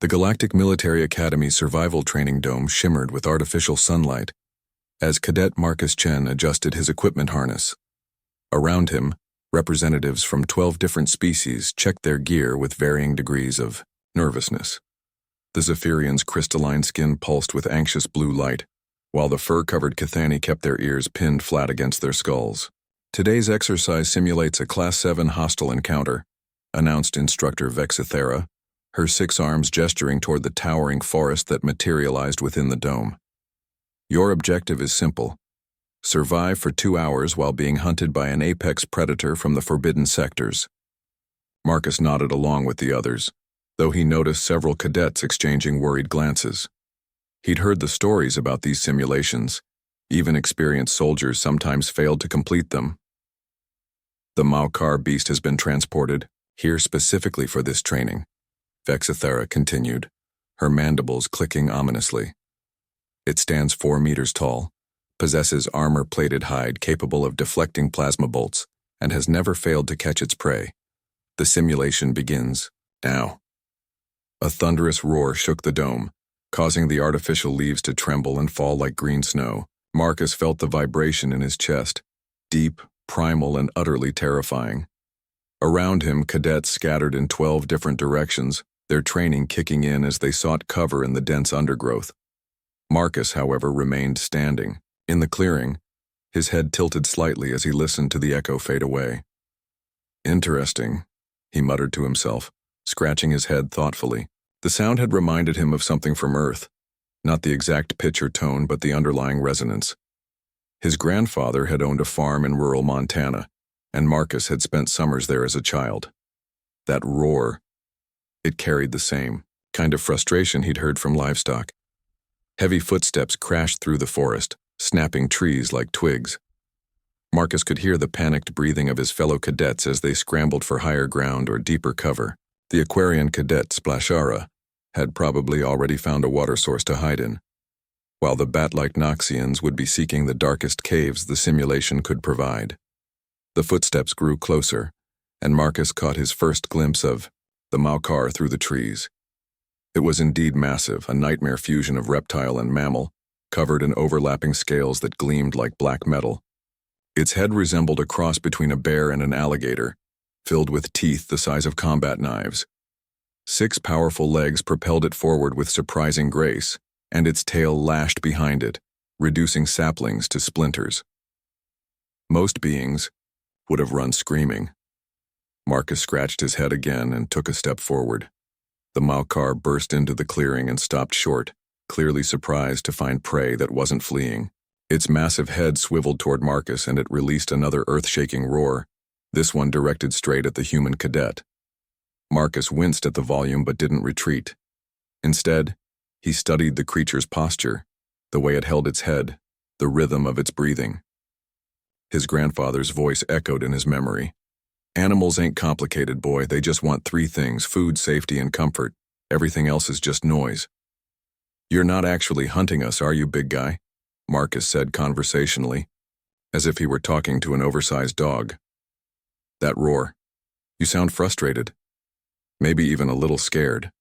The Galactic Military Academy Survival Training Dome shimmered with artificial sunlight as Cadet Marcus Chen adjusted his equipment harness. Around him, representatives from 12 different species checked their gear with varying degrees of nervousness. The Zephyrian's crystalline skin pulsed with anxious blue light, while the fur-covered Cathani kept their ears pinned flat against their skulls. Today's exercise simulates a Class 7 hostile encounter, announced Instructor Vexithera, her 6 arms gesturing toward the towering forest that materialized within the dome. Your objective is simple. Survive for 2 hours while being hunted by an apex predator from the forbidden sectors. Marcus nodded along with the others, though he noticed several cadets exchanging worried glances. He'd heard the stories about these simulations. Even experienced soldiers sometimes failed to complete them. The Maukar beast has been transported, here specifically for this training, Vexithera continued, her mandibles clicking ominously. It stands 4 meters tall, possesses armor-plated hide capable of deflecting plasma bolts, and has never failed to catch its prey. The simulation begins now. A thunderous roar shook the dome, causing the artificial leaves to tremble and fall like green snow. Marcus felt the vibration in his chest, deep, primal, and utterly terrifying. Around him, cadets scattered in 12 different directions, their training kicking in as they sought cover in the dense undergrowth. Marcus, however, remained standing. In the clearing, his head tilted slightly as he listened to the echo fade away. Interesting, he muttered to himself, scratching his head thoughtfully. The sound had reminded him of something from Earth, not the exact pitch or tone, but the underlying resonance. His grandfather had owned a farm in rural Montana, and Marcus had spent summers there as a child. That roar, it carried the same kind of frustration he'd heard from livestock. Heavy footsteps crashed through the forest, snapping trees like twigs. Marcus could hear the panicked breathing of his fellow cadets as they scrambled for higher ground or deeper cover. The Aquarian cadet Splashara had probably already found a water source to hide in, while the bat-like Noxians would be seeking the darkest caves the simulation could provide. The footsteps grew closer, and Marcus caught his first glimpse of the Maukar through the trees. It was indeed massive, a nightmare fusion of reptile and mammal, covered in overlapping scales that gleamed like black metal. Its head resembled a cross between a bear and an alligator, filled with teeth the size of combat knives. 6 powerful legs propelled it forward with surprising grace, and its tail lashed behind it, reducing saplings to splinters. Most beings would have run screaming. Marcus scratched his head again and took a step forward. The Maukar burst into the clearing and stopped short, clearly surprised to find prey that wasn't fleeing. Its massive head swiveled toward Marcus and it released another earth-shaking roar, this one directed straight at the human cadet. Marcus winced at the volume but didn't retreat. Instead, he studied the creature's posture, the way it held its head, the rhythm of its breathing. His grandfather's voice echoed in his memory. Animals ain't complicated, boy. They just want 3 things: food, safety, and comfort. Everything else is just noise. You're not actually hunting us, are you, big guy? Marcus said conversationally, as if he were talking to an oversized dog. That roar. You sound frustrated. Maybe even a little scared.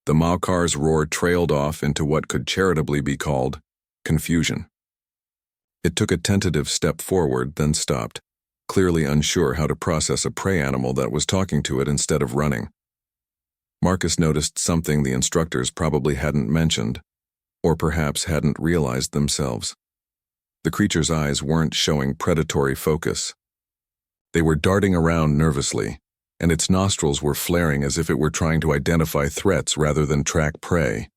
The Maukar's roar trailed off into what could charitably be called confusion. It took a tentative step forward, then stopped, clearly unsure how to process a prey animal that was talking to it instead of running. Marcus noticed something the instructors probably hadn't mentioned, or perhaps hadn't realized themselves. The creature's eyes weren't showing predatory focus. They were darting around nervously, and its nostrils were flaring as if it were trying to identify threats rather than track prey.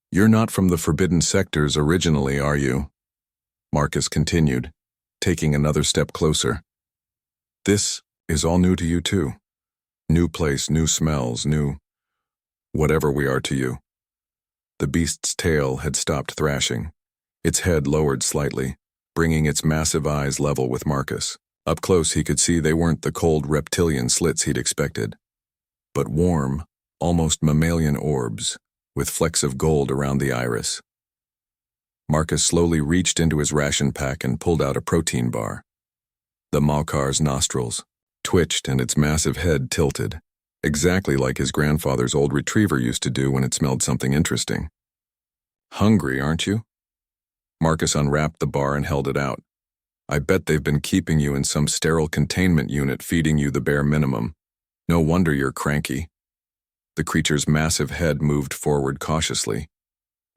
You're not from the forbidden sectors originally, are you? Marcus continued, taking another step closer. This is all new to you too. New place, new smells, new whatever we are to you. The beast's tail had stopped thrashing. Its head lowered slightly, bringing its massive eyes level with Marcus. Up close he could see they weren't the cold reptilian slits he'd expected, but warm, almost mammalian orbs, with flecks of gold around the iris. Marcus slowly reached into his ration pack and pulled out a protein bar. The Maukar's nostrils twitched and its massive head tilted, exactly like his grandfather's old retriever used to do when it smelled something interesting. Hungry, aren't you? Marcus unwrapped the bar and held it out. I bet they've been keeping you in some sterile containment unit feeding you the bare minimum. No wonder you're cranky. The creature's massive head moved forward cautiously.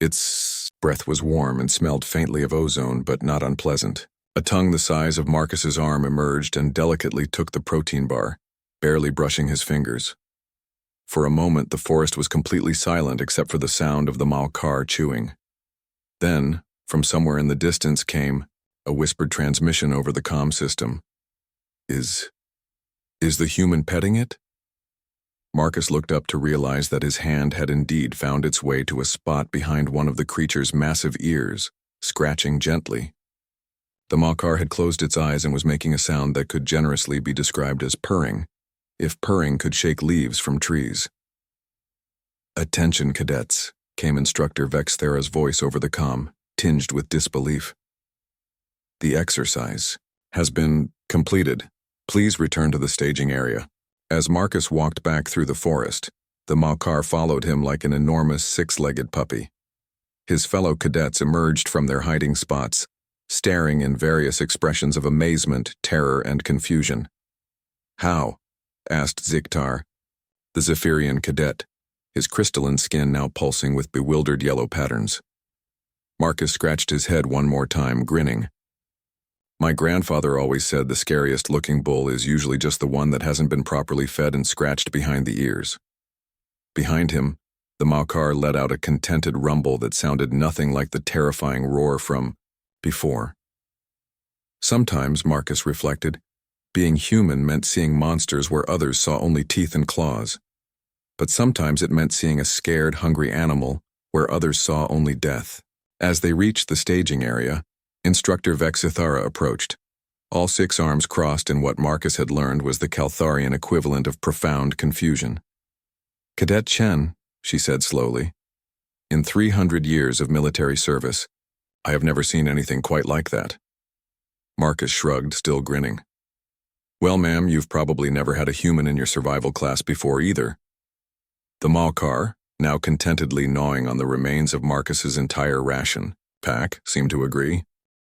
Its breath was warm and smelled faintly of ozone, but not unpleasant. A tongue the size of Marcus's arm emerged and delicately took the protein bar, barely brushing his fingers. For a moment, the forest was completely silent except for the sound of the Malkar chewing. Then, from somewhere in the distance came a whispered transmission over the comm system. Is the human petting it? Marcus looked up to realize that his hand had indeed found its way to a spot behind one of the creature's massive ears, scratching gently. The Malkar had closed its eyes and was making a sound that could generously be described as purring, if purring could shake leaves from trees. "Attention, cadets," came Instructor Vexthera's voice over the comm, tinged with disbelief. "The exercise has been completed. Please return to the staging area." As Marcus walked back through the forest, the Malkar followed him like an enormous six-legged puppy. His fellow cadets emerged from their hiding spots, staring in various expressions of amazement, terror, and confusion. "How?" asked Ziktar, the Zephyrian cadet, his crystalline skin now pulsing with bewildered yellow patterns. Marcus scratched his head one more time, grinning. "My grandfather always said the scariest-looking bull is usually just the one that hasn't been properly fed and scratched behind the ears." Behind him, the Malkar let out a contented rumble that sounded nothing like the terrifying roar from before. Sometimes, Marcus reflected, being human meant seeing monsters where others saw only teeth and claws. But sometimes it meant seeing a scared, hungry animal where others saw only death. As they reached the staging area, Instructor Vexithara approached. All six arms crossed in what Marcus had learned was the Caltharian equivalent of profound confusion. "Cadet Chen," she said slowly, "in 300 years of military service, I have never seen anything quite like that." Marcus shrugged, still grinning. "Well, ma'am, you've probably never had a human in your survival class before either." The Malkar, now contentedly gnawing on the remains of Marcus's entire ration pack, seemed to agree.